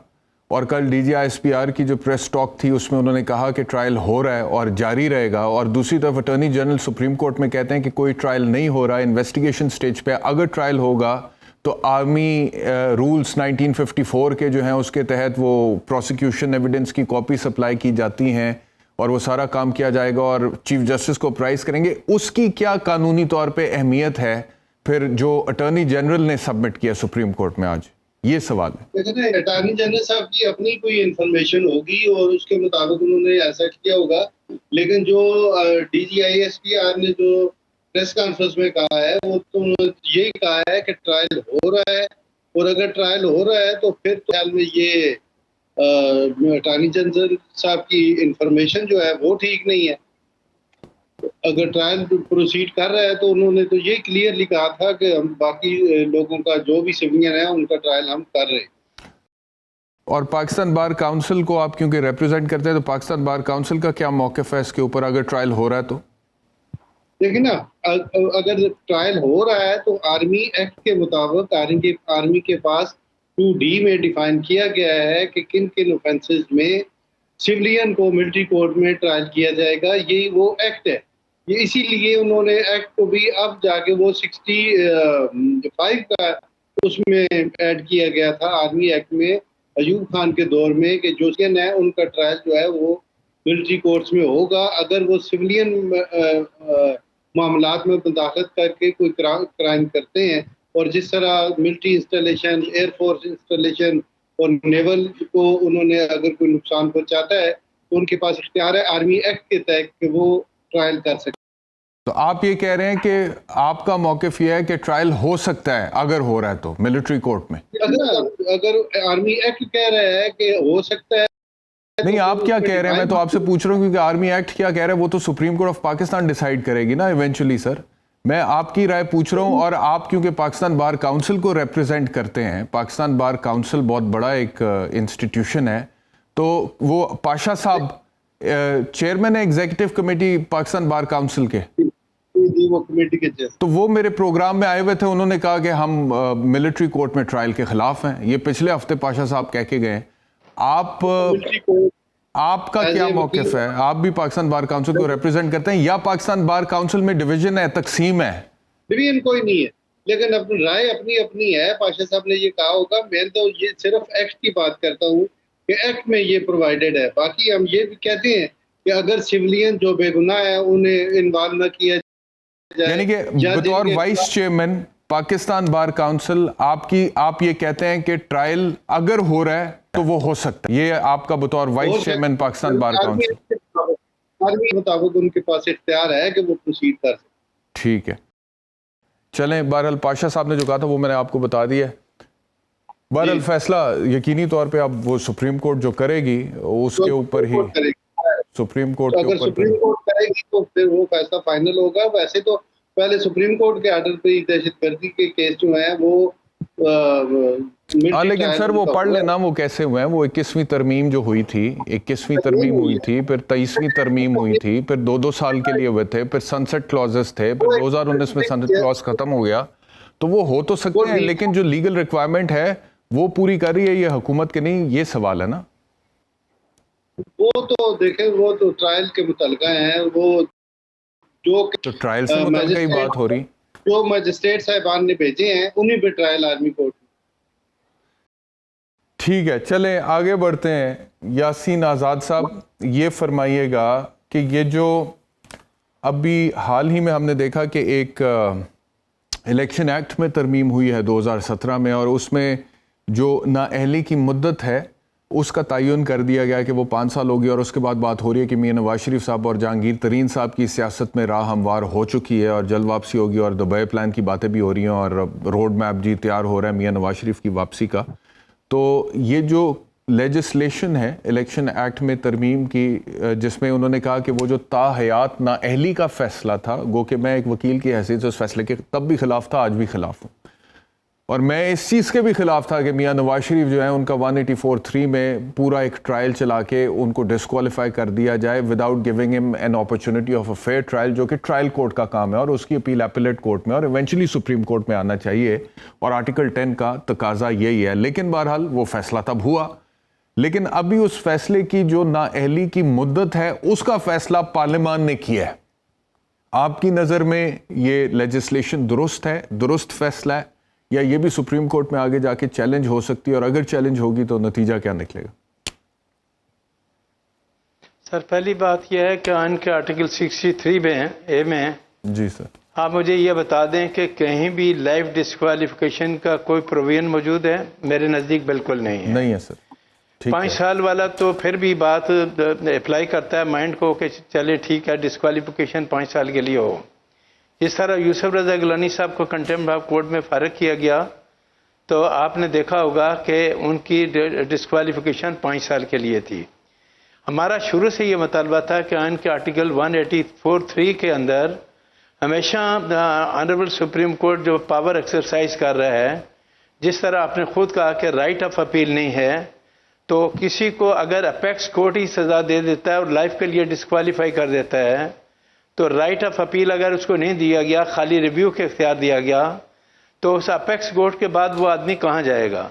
اور کل D G I S P R کی جو پریس ٹاک تھی اس میں انہوں نے کہا کہ ٹرائل ہو رہا ہے اور جاری رہے گا، اور دوسری طرف اٹارنی جنرل سپریم کورٹ میں کہتے ہیں کہ کوئی ٹرائل نہیں ہو رہا، انویسٹیگیشن سٹیج پہ، اگر ٹرائل ہوگا تو آرمی رولز 1954 کے جو ہیں اس کے تحت وہ پروسیکیوشن ایویڈنس کی کاپی سپلائی کی جاتی ہیں اور وہ سارا کام کیا جائے گا اور چیف جسٹس کو پرائز کریں گے. اس کی کیا قانونی طور پہ اہمیت ہے پھر جو اٹارنی جنرل نے سبمٹ کیا سپریم کورٹ میں آج؟ یہ سوال ہے. دیکھیں، اٹارنی جنرل صاحب کی اپنی کوئی انفارمیشن ہوگی اور اس کے مطابق انہوں نے ایسا کیا ہوگا، لیکن جو D G I S P R نے جو پریس کانفرنس میں کہا ہے وہ تو یہی کہا ہے کہ ٹرائل ہو رہا ہے، اور اگر ٹرائل ہو رہا ہے تو پھر خیال میں یہ اٹارنی جنرل صاحب کی انفارمیشن جو ہے وہ ٹھیک نہیں ہے. اگر ٹرائل پروسیڈ کر رہا ہے تو انہوں نے تو یہ کلیئرلی کہا تھا کہ ہم باقی لوگوں کا جو بھی سیونئر ہیں ان کا ٹرائل ہم کر رہے ہیں. اور پاکستان بار کاؤنسل کو آپ کیونکہ ریپرزینٹ کرتے ہیں تو پاکستان بار کاؤنسل کا کیا موقف ہے اس کے اوپر اگر ٹرائل ہو رہا ہے تو؟ دیکھیں نا، اگر ٹرائل ہو رہا ہے تو آرمی ایکٹ کے مطابق آرمی کے پاس 2D میں ڈیفائن کیا گیا ہے کہ کن کن اوفینسز میں سویلین کو ملٹری کورٹ میں ٹرائل کیا جائے گا. یہی وہ ایکٹ ہے. یہ اسی لیے انہوں نے ایکٹ کو بھی اب جا کے وہ 65 کا اس میں ایڈ کیا گیا تھا آرمی ایکٹ میں ایوب خان کے دور میں کہ جو سین ہے ان کا ٹرائل جو ہے وہ ملٹری کورٹس میں ہوگا. اگر وہ سویلین معاملات میں مداخلت کر کے کوئی کرائم کرتے ہیں، اور جس طرح military installation, air force installation اور نیول کو انہوں نے اگر کوئی نقصان پہنچاتا ہے تو ان کے پاس اختیار ہے آرمی ایکٹ کے تحت کہ وہ ٹرائل کر سکتے. تو آپ یہ کہہ رہے ہیں کہ آپ کا موقف یہ ہے کہ ٹرائل ہو سکتا ہے اگر ہو رہا ہے تو ملٹری کورٹ میں؟ اگر آرمی ایکٹ کہہ رہا ہے کہ ہو سکتا ہے. نہیں، آپ کیا کہہ رہے ہیں؟ میں تو آپ سے پوچھ رہا ہوں کیونکہ آرمی ایکٹ کیا کہہ رہا ہے وہ تو supreme Court of Pakistan decide کرے گی نا ایونچولی. سر میں آپ کی رائے پوچھ رہا ہوں، اور آپ کیونکہ پاکستان بار کاؤنسل کو ریپرزینٹ کرتے ہیں، پاکستان بار کاؤنسل بہت بڑا ایک انسٹیٹیوشن ہے، تو وہ پاشا صاحب چیئرمین ہے ایگزیکٹو کمیٹی پاکستان بار کاؤنسل کے، وہ کمیٹی کے تو وہ میرے پروگرام میں آئے ہوئے تھے. انہوں نے کہا کہ ہم ملٹری کورٹ میں ٹرائل کے خلاف ہیں. یہ پچھلے ہفتے پاشا صاحب کہہ کے گئے. آپ کا کیا موقف ہے؟ آپ بھی پاکستان بار کاؤنسل کو ریپرزینٹ کرتے ہیں، یا پاکستان بار کاؤنسل میں ڈویژن ہے، تقسیم ہے؟ ڈویژن کوئی نہیں ہے، لیکن اپنی رائے اپنی ہے. پاشا صاحب نے یہ کہا ہوگا. میں تو یہ صرف ایکٹ کی بات کرتا ہوں کہ ایکٹ میں یہ پرووائڈڈ ہے. باقی ہم یہ بھی کہتے ہیں کہ اگر سویلین جو بے گناہ ہے انہیں انوالو نہ کیا جائے، یعنی کہ بطور وائس چیئرمین پاکستان بار کاؤنسل آپ یہ کہتے ہیں کہ ٹرائل اگر ہو رہا ہے تو وہ ہو سکتا ہے، یہ آپ کا بطور وائس چیئرمین پاکستان بار کاؤنسل؟ آرمی کے مطابق ان کے پاس اختیار ہے کہ وہ پروسیڈ کر سکتے. ٹھیک ہے. چلیں بہرحال پاشا صاحب نے جو کہا تھا وہ میں نے آپ کو بتا دیا ہے. بہرحال فیصلہ یقینی طور پہ اب وہ سپریم کورٹ جو کرے گی اس کے اوپر ہی سپریم کورٹ کے اگر اوپر سپریم کورٹ کرے گی تو پھر وہ فیصلہ فائنل ہوگا. ویسے تو پہلے سپریم کورٹ کے آرڈر پہ دہشت گردی کے کیس جو ہیں وہ لیکن سر وہ پڑھ لینا وہ کیسے ہوئے ہیں. وہ 21ویں ترمیم جو ہوئی تھی 21ویں ترمیم ہوئی تھی, پھر 23ویں ترمیم ہوئی تھی, پھر 2 سال کے لیے ہوئے تھے, پھر سنسٹ کلازز تھے, پھر 2019 میں سنسٹ کلاز ختم ہو گیا. تو وہ ہو تو سکتے ہیں لیکن جو لیگل ریکوائرمنٹ ہے وہ پوری کر رہی ہے یہ حکومت کے نہیں, یہ سوال ہے نا. وہ تو دیکھیں وہ تو ٹرائل کے متعلقہ ہیں. وہ جو تو ٹرائل سے متعلقہ ہی بات ہو رہی, جو مجسٹریٹ صاحبان نے بھیجے ہیں انہی پہ ٹرائل آرمی کورٹ. ٹھیک ہے چلیں آگے بڑھتے ہیں. یاسین آزاد صاحب یہ فرمائیے گا کہ یہ جو ابھی حال ہی میں ہم نے دیکھا کہ ایک الیکشن ایکٹ میں ترمیم ہوئی ہے 2017 میں, اور اس میں جو نااہلی کی مدت ہے اس کا تعین کر دیا گیا کہ وہ 5 سال ہوگی, اور اس کے بعد بات ہو رہی ہے کہ میاں نواز شریف صاحب اور جہانگیر ترین صاحب کی سیاست میں راہ ہموار ہو چکی ہے اور جلد واپسی ہوگی, اور دبئی پلان کی باتیں بھی ہو رہی ہیں, اور روڈ میپ جی تیار ہو رہا ہے میاں نواز شریف کی واپسی کا. تو یہ جو لیجسلیشن ہے الیکشن ایکٹ میں ترمیم کی, جس میں انہوں نے کہا کہ وہ جو تاحیات نااہلی کا فیصلہ تھا, گو کہ میں ایک وکیل کی حیثیت سے اس فیصلے کے تب بھی خلاف تھا, آج بھی خلاف ہوں, اور میں اس چیز کے بھی خلاف تھا کہ میاں نواز شریف جو ہیں ان کا 184(3) میں پورا ایک ٹرائل چلا کے ان کو ڈسکوالیفائی کر دیا جائے without giving him an opportunity of a fair trial, جو کہ ٹرائل کورٹ کا کام ہے, اور اس کی اپیل ایپلیٹ کورٹ میں اور ایونچولی سپریم کورٹ میں آنا چاہیے, اور آرٹیکل 10 کا تقاضا یہی ہے. لیکن بہرحال وہ فیصلہ تب ہوا, لیکن ابھی اس فیصلے کی جو نااہلی کی مدت ہے اس کا فیصلہ پارلیمان نے کیا ہے. آپ کی نظر میں یہ لیجسلیشن درست ہے, درست فیصلہ ہے, یا یہ بھی سپریم کورٹ میں آگے جا کے چیلنج ہو سکتی ہے, اور اگر چیلنج ہوگی تو نتیجہ کیا نکلے گا؟ سر پہلی بات یہ ہے کہ آئین کے آرٹیکل 63 میں اے میں جی سر, آپ مجھے یہ بتا دیں کہ کہیں بھی لائف ڈسکوالیفیکیشن کا کوئی پروویژن موجود ہے؟ میرے نزدیک بالکل نہیں ہے. نہیں ہے سر. 5 سال والا تو پھر بھی بات اپلائی کرتا ہے مائنڈ کو کہ چلے ٹھیک ہے ڈسکوالیفیکیشن 5 سال کے لیے ہو. اس طرح یوسف رضا گیلانی صاحب کو کنٹیمپٹ آف کورٹ میں فارغ کیا گیا تو آپ نے دیکھا ہوگا کہ ان کی ڈسکوالیفیکیشن 5 سال کے لیے تھی. ہمارا شروع سے یہ مطالبہ تھا کہ آئین کے آرٹیکل 184(3) کے اندر ہمیشہ آنریبل سپریم کورٹ جو پاور ایکسرسائز کر رہا ہے, جس طرح آپ نے خود کہا کہ رائٹ آف اپیل نہیں ہے, تو کسی کو اگر اپیکس کورٹ ہی سزا دے دیتا ہے اور لائف کے لیے ڈسکوالیفائی کر دیتا ہے, تو رائٹ آف اپیل اگر اس کو نہیں دیا گیا, خالی ریویو کے اختیار دیا گیا, تو اس اپیکس کورٹ کے بعد وہ آدمی کہاں جائے گا؟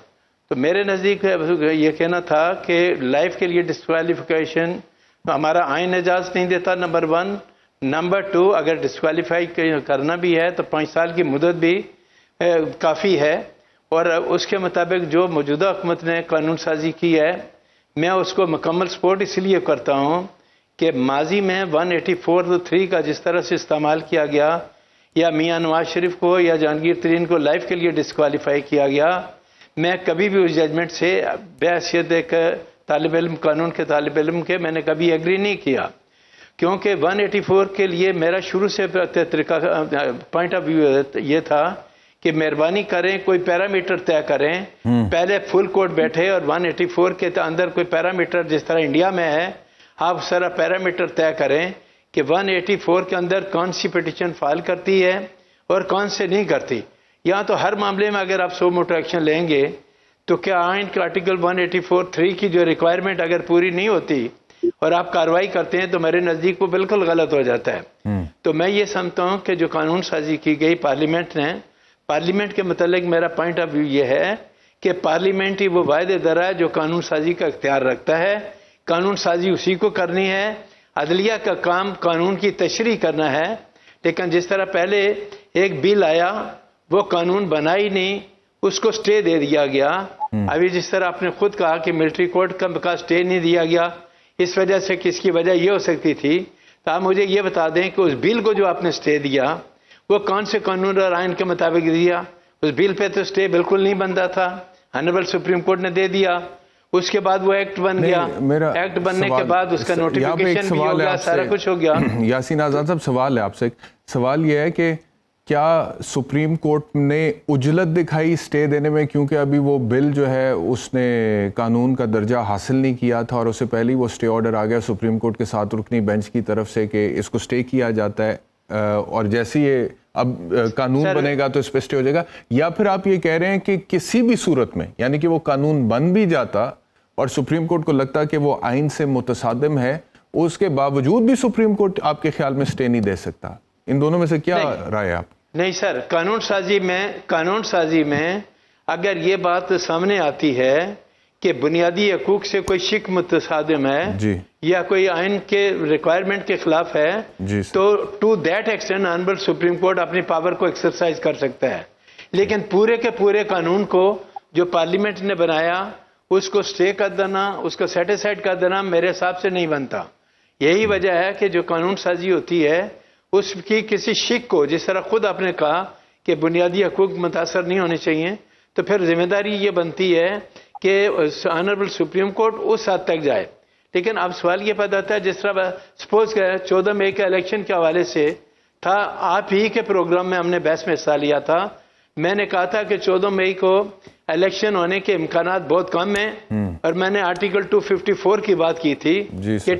تو میرے نزدیک یہ کہنا تھا کہ لائف کے لیے ڈسکوالیفیکیشن ہمارا آئین اجازت نہیں دیتا, نمبر 1. نمبر 2, اگر ڈسکوالیفائی کرنا بھی ہے تو 5 سال کی مدت بھی کافی ہے, اور اس کے مطابق جو موجودہ حکومت نے قانون سازی کی ہے میں اس کو مکمل سپورٹ اس لیے کرتا ہوں کہ ماضی میں 184(3) کا جس طرح سے استعمال کیا گیا, یا میاں نواز شریف کو یا جہانگیر ترین کو لائف کے لیے ڈسکوالیفائی کیا گیا, میں کبھی بھی اس ججمنٹ سے بحیثیت ایک طالب علم, قانون کے طالب علم کے, میں نے کبھی ایگری نہیں کیا, کیونکہ 184 کے لیے میرا شروع سے طریقہ پوائنٹ آف ویو یہ تھا کہ مہربانی کریں کوئی پیرامیٹر طے کریں, پہلے فل کورٹ بیٹھے اور 184 کے اندر کوئی پیرامیٹر جس طرح انڈیا میں ہے آپ سارا پیرامیٹر طے کریں کہ 184 کے اندر کون سی پٹیشن فائل کرتی ہے اور کون سے نہیں کرتی. یہاں تو ہر معاملے میں اگر آپ سو موٹو ایکشن لیں گے تو کیا آئین کے آرٹیکل 184(3) کی جو ریکوائرمنٹ اگر پوری نہیں ہوتی اور آپ کارروائی کرتے ہیں تو میرے نزدیک وہ بالکل غلط ہو جاتا ہے. تو میں یہ سمجھتا ہوں کہ جو قانون سازی کی گئی پارلیمنٹ نے, پارلیمنٹ کے متعلق میرا پوائنٹ آف ویو یہ ہے کہ پارلیمنٹ ہی وہ واحد ادارہ ہے جو قانون سازی کا اختیار رکھتا ہے, قانون سازی اسی کو کرنی ہے, عدلیہ کا کام قانون کی تشریح کرنا ہے. لیکن جس طرح پہلے ایک بل آیا وہ قانون بنا ہی نہیں, اس کو سٹے دے دیا گیا. ابھی جس طرح آپ نے خود کہا کہ ملٹری کورٹ کا سٹے نہیں دیا گیا, اس وجہ سے کس کی وجہ یہ ہو سکتی تھی, تو آپ مجھے یہ بتا دیں کہ اس بل کو جو آپ نے سٹے دیا وہ کون سے قانون اور آئین کے مطابق دیا؟ اس بل پہ تو سٹے بالکل نہیں بنتا تھا, آنریبل سپریم کورٹ نے دے دیا, اس کے بعد وہ ایکٹ بن گیا, ایکٹ بننے کے بعد اس کا نوٹیفیکیشن بھی ہو گیا, سارا کچھ ہو گیا. یاسین آزاد صاحب سوال ہے آپ سے, سوال یہ ہے کہ کیا سپریم کورٹ نے اجلت دکھائی اسٹے دینے میں، کیونکہ ابھی وہ بل جو ہے اس نے قانون کا درجہ حاصل نہیں کیا تھا اور اس سے پہلے وہ اسٹے آرڈر آ گیا سپریم کورٹ کے 7 رکنی بینچ کی طرف سے کہ اس کو اسٹے کیا جاتا ہے، اور جیسے یہ اب قانون بنے گا تو اس پہ اسٹے ہو جائے گا؟ یا پھر آپ یہ کہہ رہے ہیں کہ کسی بھی صورت میں، یعنی کہ وہ قانون بن بھی جاتا اور سپریم کورٹ کو لگتا کہ وہ آئین سے متصادم ہے، اس کے باوجود بھی سپریم کورٹ آپ کے خیال میں اسٹے نہیں دے سکتا؟ ان دونوں میں سے کیا رائے آپ؟ نہیں سر، قانون سازی میں اگر یہ بات سامنے آتی ہے کہ بنیادی حقوق سے کوئی شک متصادم ہے جی یا کوئی آئین کے ریکوائرمنٹ کے خلاف ہے جی تو to that extent honourable Supreme Court اپنی پاور کو ایکسرسائز کر سکتا ہے، لیکن پورے کے پورے قانون کو جو پارلیمنٹ نے بنایا اس کو اسٹے کر دینا، اس کو سیٹ اسائڈ کر دینا میرے حساب سے نہیں بنتا۔ یہی وجہ ہے کہ جو قانون سازی ہوتی ہے اس کی کسی شک کو، جس طرح خود آپ نے کہا کہ بنیادی حقوق متاثر نہیں ہونے چاہیے، تو پھر ذمہ داری یہ بنتی ہے کہ آنریبل سپریم کورٹ اس حد تک جائے۔ لیکن اب سوال یہ پیدا ہوتا ہے، جس طرح سپوز کہ 14 مئی کے الیکشن کے حوالے سے تھا، آپ ہی کے پروگرام میں ہم نے بحث میں حصہ لیا تھا، میں نے کہا تھا کہ 14 مئی کو الیکشن ہونے کے امکانات بہت کم ہیں، اور میں نے آرٹیکل 254 کی بات کی تھی کہ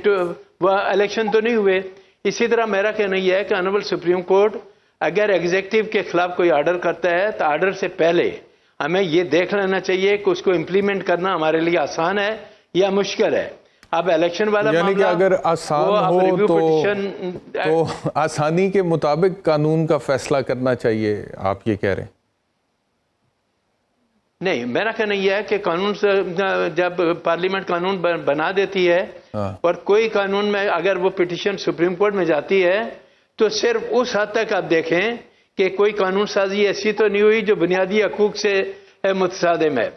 وہ الیکشن تو نہیں ہوئے۔ اسی طرح میرا کہنا یہ ہے کہ آنریبل سپریم کورٹ اگر ایگزیکٹو کے خلاف کوئی آرڈر کرتا ہے تو آرڈر سے پہلے ہمیں یہ دیکھ لینا چاہیے کہ اس کو امپلیمنٹ کرنا ہمارے لیے آسان ہے یا مشکل ہے۔ اب الیکشن والا یعنی کہ اگر آسان ہو تو آسانی کے مطابق قانون کا فیصلہ کرنا چاہیے، آپ یہ کہہ رہے ہیں؟ نہیں، میرا کہنا یہ ہے کہ قانون سے جب پارلیمنٹ قانون بنا دیتی ہے اور کوئی قانون میں اگر وہ پٹیشن سپریم کورٹ میں جاتی ہے تو صرف اس حد تک آپ دیکھیں کہ کوئی قانون سازی ایسی تو نہیں ہوئی جو بنیادی حقوق سے متصادم ہے۔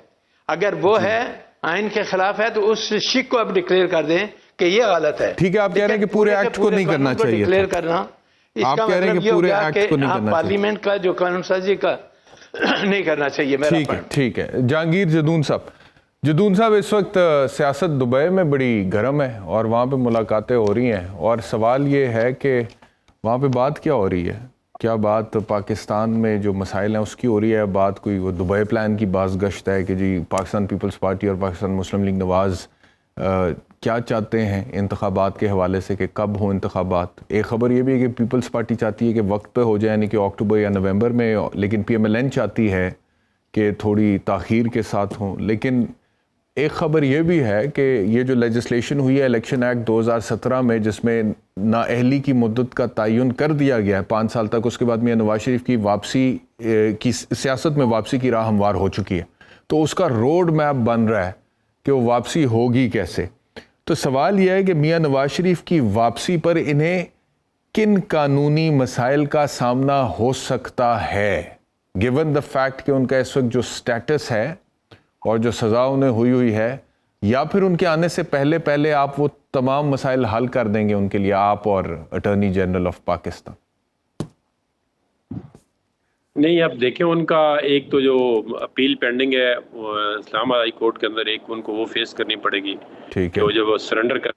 اگر وہ ہے، آئین کے خلاف ہے، تو اس شک کو آپ ڈکلیئر کر دیں کہ یہ غلط ہے۔ ٹھیک ہے، آپ کہہ رہے ہیں کہ پورے ایکٹ کو نہیں کرنا چاہیے، ڈکلیئر کرنا اس کا مطلب یہ ہوگا کہ پارلیمنٹ کا جو قانون سازی کا نہیں کرنا چاہیے۔ ٹھیک ہے۔ جہانگیر جدون صاحب، اس وقت سیاست دبئی میں بڑی گرم ہے اور وہاں پہ ملاقاتیں ہو رہی ہیں، اور سوال یہ ہے کہ وہاں پہ بات کیا ہو رہی ہے؟ کیا بات پاکستان میں جو مسائل ہیں اس کی ہو رہی ہے؟ بات کوئی وہ دبئی پلان کی باز گشت ہے کہ جی پاکستان پیپلز پارٹی اور پاکستان مسلم لیگ نواز کیا چاہتے ہیں انتخابات کے حوالے سے، کہ کب ہوں انتخابات؟ ایک خبر یہ بھی ہے کہ پیپلز پارٹی چاہتی ہے کہ وقت پہ ہو جائے، یعنی کہ اکتوبر یا نومبر میں، لیکن پی ایم ایل این چاہتی ہے کہ تھوڑی تاخیر کے ساتھ ہوں۔ لیکن ایک خبر یہ بھی ہے کہ یہ جو لیجسلیشن ہوئی ہے الیکشن ایکٹ 2017 میں، جس میں نااہلی کی مدت کا تعین کر دیا گیا ہے 5 سال تک، اس کے بعد میاں نواز شریف کی واپسی کی سیاست میں واپسی کی راہ ہموار ہو چکی ہے، تو اس کا روڈ میپ بن رہا ہے کہ وہ واپسی ہوگی کیسے۔ تو سوال یہ ہے کہ میاں نواز شریف کی واپسی پر انہیں کن قانونی مسائل کا سامنا ہو سکتا ہے، گیون دا فیکٹ کہ ان کا اس وقت جو سٹیٹس ہے اور جو سزا انہیں ہوئی ہے، یا پھر ان کے آنے سے پہلے آپ وہ تمام مسائل حل کر دیں گے ان کے لیے، آپ اور اٹارنی جنرل آف پاکستان؟ نہیں، اب دیکھیں ان کا ایک تو جو اپیل پینڈنگ ہے اسلام آباد ہائی کورٹ کے اندر، ایک ان کو وہ فیس کرنی پڑے گی کہ وہ جب سرنڈر کر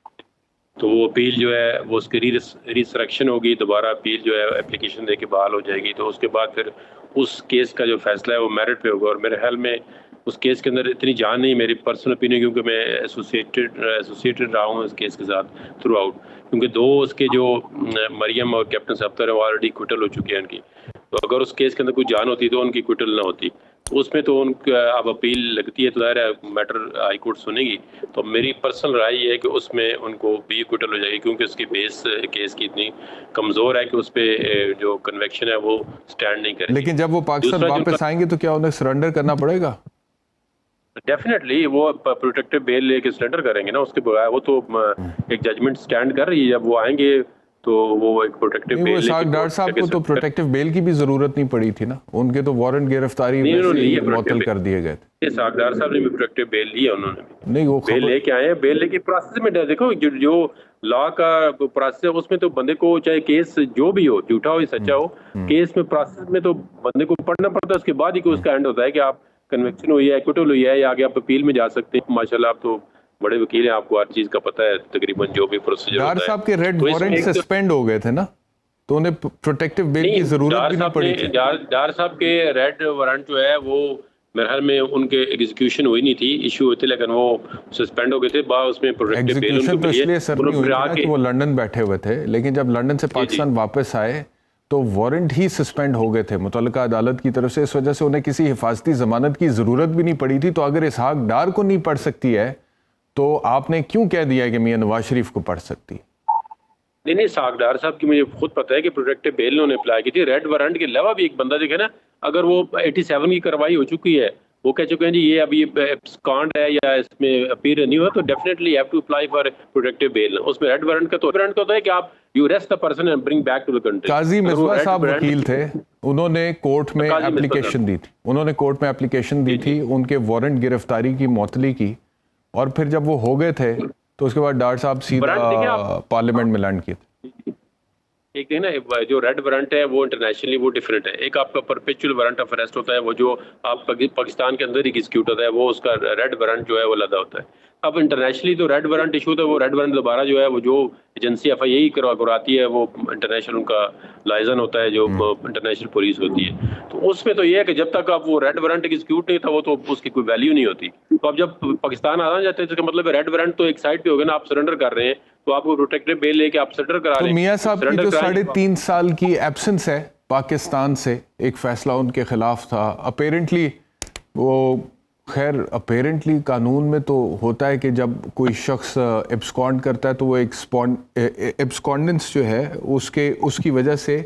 تو وہ اپیل جو ہے وہ اس کی ریسریکشن ہوگی، دوبارہ اپیل جو ہے اپلیکیشن دے کے بحال ہو جائے گی، تو اس کے بعد پھر اس کیس کا جو فیصلہ ہے وہ میرٹ پہ ہوگا۔ اور میرے خیال میں اس کیس کے اندر اتنی جان نہیں، میری پرسنل اوپینین، کیونکہ میں ایسوسیٹڈ رہا ہوں اس کیس کے ساتھ تھرو آؤٹ، کیونکہ 2 اس کے جو مریم اور کیپٹن سفتر ہیں وہ آلریڈی کوئٹل ہو چکے ہیں ان کی، تو اگر اس کیس کے اندر کوئی جان ہوتی تو ان کی کوئٹل نہ ہوتی، اس میں تو ان کا اب اپیل لگتی ہے تو ظاہر ہے میٹر ہائی کورٹ سنے گی، تو میری پرسنل رائے یہ ہے کہ اس میں ان کو بھی کوئٹل ہو جائے گی، کیونکہ اس کی بیس کیس کی اتنی کمزور ہے کہ اس پہ جو کنویکشن ہے وہ سٹینڈ نہیں کرے۔ لیکن جب وہ پاکستان واپس آئیں گے تو کیا انہیں سرنڈر کرنا پڑے گا؟ ڈیفینیٹلی وہ پروٹیکٹیو بیل لے کے سرنڈر کریں گے نا، اس کے بغیر وہ تو ایک ججمنٹ سٹینڈ کر رہی ہے، جب وہ آئیں گے تو وہ ایک پروٹیکٹیو بیل لے کے، ڈاکٹر صاحب کو تو پروٹیکٹیو بیل کی بھی ضرورت نہیں پڑی تھی نا، ان کے تو وارنٹ گرفتاری معطل کر دیے گئے تھے۔ ساکھدار صاحب نے بھی پروٹیکٹیو بیل لی ہے، انہوں نے نہیں وہ بیل لے کے آئے ہیں، بیل لے کے پروسیس میں دیکھو جو لا کا پروسیس ہے اس میں تو بندے کو چاہے کیس جو بھی ہو، جھوٹا ہو یا سچا ہو، کیس میں پروسیس میں تو بندے کو پڑھنا پڑتا ہے، اس کے بعد ہی کوئی اس کا اینڈ ہوتا ہے کہ آپ کنوکشن ہوئی ہے، ایکوٹل ہوئی ہے، یا آگے آپ اپیل میں جا سکتے ہیں۔ ماشاءاللہ آپ تو بڑے وکیل ہیں، آپ کو ہر چیز کا پتہ ہے تقریباً جو بھی پروسیجر ہوتا ہے۔ ڈار صاحب کے ریڈ وارنٹ سسپینڈ ہو گئے تھے نا؟ تو انہیں پروٹیکٹیو بیل کی ضرورت بھی نہیں پڑی تھی. ڈار صاحب کے ریڈ وارنٹ جو ہے وہ میرے خیال میں ان کے ایگزیکیوشن ہوئی نہیں تھی، ایشو ہوئے تھے، لیکن وہ سسپینڈ ہو گئے تھے. بعد اس میں پروٹیکٹیو بیل ان کو تو اس لیے سر نہیں ہوئی تھی کہ وہ لنڈن بیٹھے ہوئے تھے، لیکن جب لنڈن سے پاکستان واپس آئے تو وارنٹ ہی سسپینڈ ہو گئے تھے متعلقہ عدالت کی طرف سے. اس وجہ سے انہیں کسی حفاظتی ضمانت کی ضرورت بھی نہیں پڑی تھی. تو اگر اسحاق ڈار کو نہیں پڑھ سکتی ہے تو آپ نے کیوں کہہ دیا کہ میاں نواز شریف کو پڑھ سکتی؟ نہیں اسحاق ڈار صاحب کی مجھے خود پتہ ہے کہ پروٹیکٹیو بیل انہوں نے اپلائی کی تھی. ریڈ وارنٹ کے علاوہ بھی ایک بندہ دیکھے نا، اگر وہ 87 کی کارروائی ہو چکی ہے، وہ کہہ چکے ہیں جی یہ ابھی سکانڈ ہے یا اس میں اپیئر نہیں ہوا، تو definitely have to apply for protective bail. اس میں ریڈ وارنٹ کا تو ہوتا ہے کہ آپ you arrest the person and bring back to the country. Qazi Misbah صاحب وکیل تھے، انہوں نے کورٹ میں اپلیکیشن دی تھی، ان کے وارنٹ گرفتاری کی معطلی کی، اور پھر جب وہ ہو گئے تھے تو اس کے بعد ڈار صاحب سیدھا پارلیمنٹ میں لینڈ کیے تھے. ایک دیکھیں نا، جو ریڈ وارنٹ ہے وہ انٹرنیشنلی وہ ڈفرینٹ ہے. ایک آپ کا پرپیچول وارنٹ آف اریسٹ ہوتا ہے، وہ جو آپ پاکستان کے اندر ایگزیکیوٹ ہوتا ہے، وہ اس کا ریڈ وارنٹ جو ہے وہ علیحدہ ہوتا ہے. اب انٹرنیشنلی تو ریڈ وارنٹ ایشو ہوتا ہے، وہ ریڈ وارنٹ دوبارہ جو ہے وہ جو ایجنسی ایف آئی اے کراتی ہے، وہ انٹرنیشنل ان کا لائزن ہوتا ہے جو انٹرنیشنل پولیس ہوتی ہے. تو اس میں تو یہ ہے کہ جب تک آپ وہ ریڈ وارنٹ ایگزیکیوٹ نہیں تھا وہ تو اس کی کوئی ویلیو نہیں ہوتی. تو اب جب پاکستان آنا جاتے ہیں تو اس کا مطلب ریڈ وارنٹ تو ایک سائڈ پہ ہو گیا نا، آپ سرنڈر کر رہے ہیں تو آپ کو پروٹیکٹیو بیل لے کے آپ سرنڈر کرا لیں. تو میاں صاحب کی جو 3.5 سال کی ایبسنس ہے پاکستان سے، ایک فیصلہ ان کے خلاف تھا اپیرنٹلی، وہ خیر اپیرنٹلی قانون میں تو ہوتا ہے کہ جب کوئی شخص ایبسکانڈ کرتا ہے تو وہ ایبسکانڈنس جو ہے اس کی وجہ سے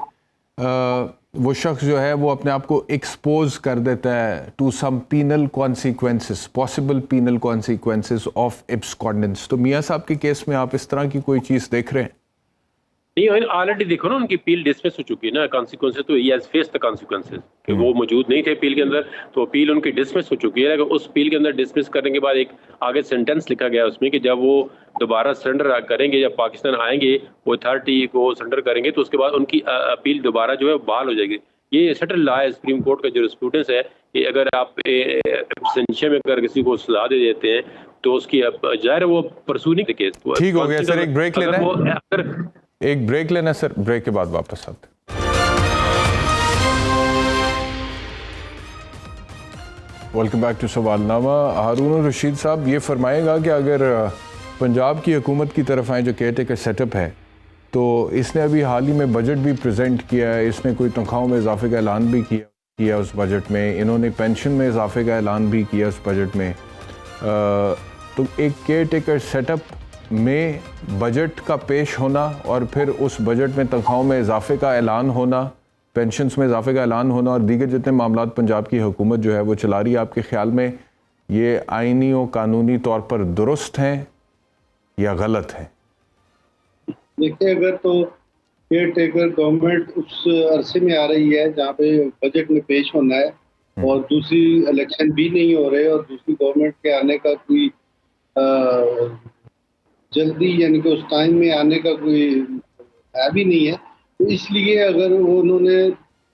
وہ شخص جو ہے وہ اپنے آپ کو ایکسپوز کر دیتا ہے to some penal consequences, possible penal consequences of abscondence. تو میاں صاحب کے کیس میں آپ اس طرح کی کوئی چیز دیکھ رہے ہیں؟ نہیں، آلریڈی دیکھو نا ان کی اپیل ڈسمس ہو چکی ہے نا. کانسیکوینسز تو he has face the consequences کہ وہ موجود نہیں تھے اپیل کے اندر، تو اپیل ان کی ڈسمس ہو چکی ہے. لیکن اس اپیل کے اندر ڈسمس کرنے کے بعد ایک آگے سینٹینس لکھا گیا اس میں کہ جب وہ دوبارہ سرنڈر کریں گے، جب پاکستان آئیں گے، وہ اتھارٹی کو سرنڈر کریں گے، تو اس کے بعد ان کی اپیل دوبارہ جو ہے بحال ہو جائے گی. یہ سیٹل لا ہے، سپریم کورٹ کا جو اسٹوڈنٹس ہے کہ اگر آپ ایبسینشیا میں اگر کسی کو سزا دے دیتے ہیں تو اس کی ظاہر وہ پرسو نہیں کیس. ٹھیک ہو گیا سر، ایک بریک لینا ہے سر، بریک کے بعد واپس آتے. ویلکم بیک ٹو سوال نامہ. ہارون الرشید صاحب یہ فرمائے گا کہ اگر پنجاب کی حکومت کی طرف آئیں جو کیئر ٹیکر سیٹ اپ ہے، تو اس نے ابھی حال ہی میں بجٹ بھی پریزنٹ کیا ہے، اس نے کوئی تنخواہوں میں اضافے کا اعلان بھی کیا اس بجٹ میں، انہوں نے پینشن میں اضافے کا اعلان بھی کیا اس بجٹ میں. تو ایک کیئر ٹیکر سیٹ اپ میں بجٹ کا پیش ہونا اور پھر اس بجٹ میں تنخواہوں میں اضافے کا اعلان ہونا، پینشنز میں اضافے کا اعلان ہونا اور دیگر جتنے معاملات پنجاب کی حکومت جو ہے وہ چلا رہی ہے، آپ کے خیال میں یہ آئینی و قانونی طور پر درست ہیں یا غلط ہیں؟ دیکھیں، اگر تو کیئر ٹیکر گورنمنٹ اس عرصے میں آ رہی ہے جہاں پہ بجٹ میں پیش ہونا ہے اور دوسری الیکشن بھی نہیں ہو رہے اور دوسری گورنمنٹ کے آنے کا کوئی جلدی یعنی کہ اس ٹائم میں آنے کا کوئی ہے بھی نہیں ہے، تو اس لیے اگر انہوں نے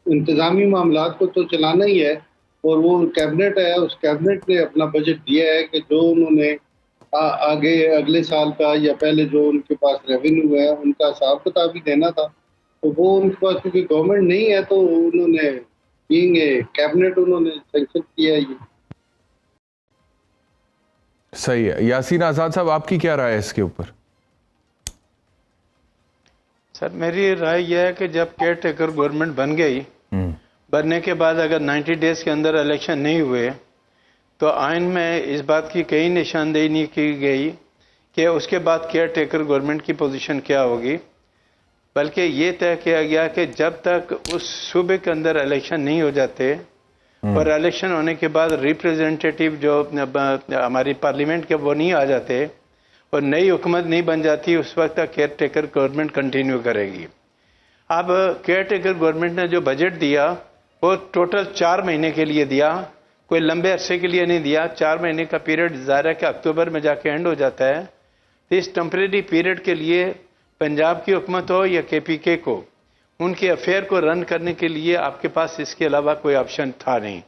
انتظامی معاملات کو تو چلانا ہی ہے اور وہ کیبنٹ ہے، اس کیبنٹ نے اپنا بجٹ دیا ہے کہ جو انہوں نے آگے اگلے سال کا یا پہلے جو ان کے پاس ریونیو ہے ان کا حساب کتاب بھی دینا تھا، تو وہ ان کے پاس کیونکہ گورنمنٹ نہیں ہے تو انہوں نے کیبنٹ انہوں نے سینکشن کیا ہے. یہ صحیح ہے. یاسین آزاد صاحب آپ کی کیا رائے ہے اس کے اوپر؟ سر میری رائے یہ ہے کہ جب کیئر ٹیکر گورنمنٹ بن گئی، بننے کے بعد اگر 90 ڈیز کے اندر الیکشن نہیں ہوئے تو آئین میں اس بات کی کہیں نشاندہی نہیں کی گئی کہ اس کے بعد کیئر ٹیکر گورنمنٹ کی پوزیشن کیا ہوگی، بلکہ یہ طے کیا گیا کہ جب تک اس صوبے کے اندر الیکشن نہیں ہو جاتے اور الیکشن ہونے کے بعد ریپریزنٹیٹیو جو ہماری پارلیمنٹ کے وہ نہیں آ جاتے اور نئی حکومت نہیں بن جاتی، اس وقت تک کیئر ٹیکر گورنمنٹ کنٹینیو کرے گی. اب کیئر ٹیکر گورنمنٹ نے جو بجٹ دیا وہ ٹوٹل 4 مہینے کے لیے دیا، کوئی لمبے عرصے کے لیے نہیں دیا. 4 مہینے کا پیریڈ ظاہر ہے کہ اکتوبر میں جا کے اینڈ ہو جاتا ہے. تو اس ٹمپریری پیریڈ کے لیے پنجاب کی حکومت ہو یا کے پی کے کو، ان کے افیئر کو رن کرنے کے لیے آپ کے پاس اس کے علاوہ کوئی آپشن تھا نہیں.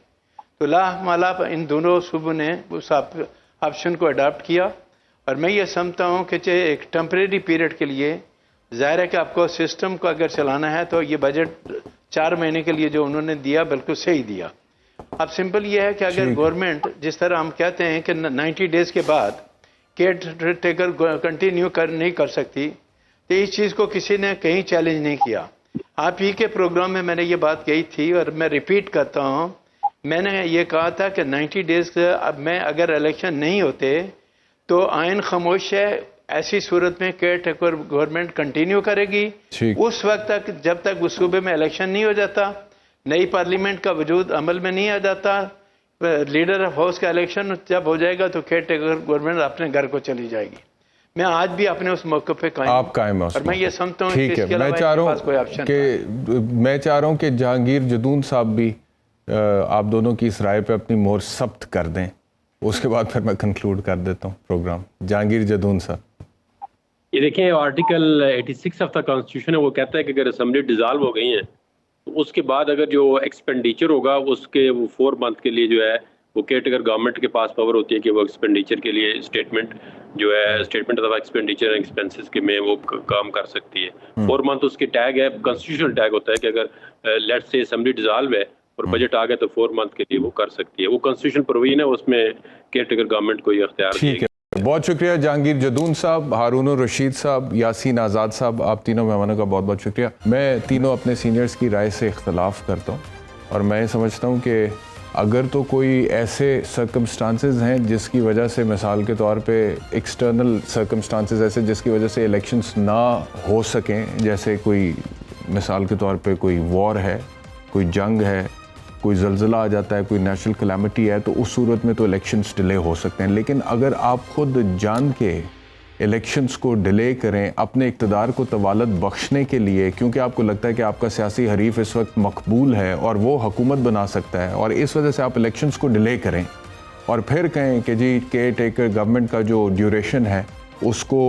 تو لاحمالہ ان دونوں صوبوں نے اس آپشن کو اڈاپٹ کیا، اور میں یہ سمجھتا ہوں کہ ایک ٹمپریری پیریڈ کے لیے ظاہر ہے کہ آپ کو سسٹم کو اگر چلانا ہے تو یہ بجٹ 4 مہینے کے لیے جو انہوں نے دیا بالکل صحیح دیا. اب سمپل یہ ہے کہ اگر گورنمنٹ جس طرح ہم کہتے ہیں کہ 90 ڈیز کے بعد کیئر ٹیکر کنٹینیو نہیں کر سکتی، تو اس چیز کو کسی نے کہیں چیلنج نہیں کیا. آپ ہی کے پروگرام میں نے یہ بات کہی تھی اور میں ریپیٹ کرتا ہوں. میں نے یہ کہا تھا کہ 90 ڈیز اب میں اگر الیکشن نہیں ہوتے تو آئین خاموش ہے. ایسی صورت میں کیئر ٹیکر گورنمنٹ کنٹینیو کرے گی اس وقت تک جب تک اس صوبے میں الیکشن نہیں ہو جاتا، نئی پارلیمنٹ کا وجود عمل میں نہیں آ جاتا. لیڈر آف ہاؤس کا الیکشن جب ہو جائے گا تو کیئر ٹیکر گورنمنٹ اپنے گھر کو چلی جائے گی. میں آج بھی اپنے اس موقع پہ قائم ہوں اور میں یہ سمجھتا ہوں ٹھیک ہے. میں چاہ رہا ہوں کہ جہانگیر جدون صاحب بھی آپ دونوں کی اس رائے پہ اپنی مہر ثبت کر دیں، اس کے بعد پھر میں کنکلوڈ کر دیتا ہوں پروگرام. جہانگیر جدون صاحب، یہ دیکھیں آرٹیکل 86 آف دا کانسٹیٹیوشن ہے، وہ کہتا ہے کہ اگر اسمبلی ڈیزالو ہو گئی ہیں تو اس کے بعد اگر جو ایکسپینڈیچر ہوگا اس کے وہ 4 منتھ کے لیے جو ہے وہ کیئر ٹیکر گورنمنٹ کے پاس پاور ہوتی ہے کہ وہ ایکسپینڈیچر کے لیے اسٹیٹمنٹ جو ہے statement of expenditure and expenses کے میں وہ کام کر سکتی ہے. 4 منتھ اس کے ٹیگ ہے، کانسٹیٹیوشنل ٹیگ ہوتا ہے کہ اگر لیٹس سے اسمبلی ڈیزالو ہے اور بجٹ آ گیا تو 4 منتھ کے لیے وہ کر سکتی ہے. وہ کانسٹیٹیوشن پروویژن ہے، اس میں کیئر ٹیکر گورنمنٹ کو یہ اختیار ٹھیک ہے. بہت شکریہ جہانگیر جدون صاحب، ہارون الرشید صاحب، یاسین آزاد صاحب، آپ تینوں مہمانوں کا بہت بہت شکریہ. میں تینوں اپنے سینئرز کی رائے سے اختلاف کرتا ہوں اور میں سمجھتا ہوں کہ اگر تو کوئی ایسے سرکمسٹانسز ہیں جس کی وجہ سے، مثال کے طور پہ ایکسٹرنل سرکمسٹانسز ایسے جس کی وجہ سے الیکشنز نہ ہو سکیں، جیسے کوئی مثال کے طور پہ کوئی وار ہے، کوئی جنگ ہے، کوئی زلزلہ آ جاتا ہے، کوئی نیشنل کلیمٹی ہے، تو اس صورت میں تو الیکشنز ڈیلے ہو سکتے ہیں. لیکن اگر آپ خود جان کے الیکشنز کو ڈیلے کریں اپنے اقتدار کو طوالت بخشنے کے لیے، کیونکہ آپ کو لگتا ہے کہ آپ کا سیاسی حریف اس وقت مقبول ہے اور وہ حکومت بنا سکتا ہے، اور اس وجہ سے آپ الیکشنز کو ڈیلے کریں اور پھر کہیں کہ جی کیئر ٹیکر گورنمنٹ کا جو ڈیوریشن ہے اس کو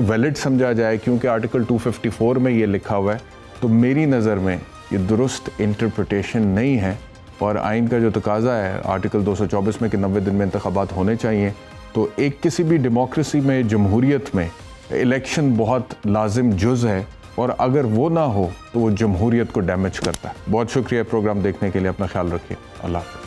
ویلڈ سمجھا جائے کیونکہ آرٹیکل 254 میں یہ لکھا ہوا ہے، تو میری نظر میں یہ درست انٹرپریٹیشن نہیں ہے. اور آئین کا جو تقاضا ہے آرٹیکل 224 میں کہ 90 دن میں انتخابات ہونے چاہیے، تو ایک کسی بھی ڈیموکریسی میں، جمہوریت میں الیکشن بہت لازم جز ہے، اور اگر وہ نہ ہو تو وہ جمہوریت کو ڈیمیج کرتا ہے. بہت شکریہ پروگرام دیکھنے کے لیے، اپنا خیال رکھیے. اللہ حافظ.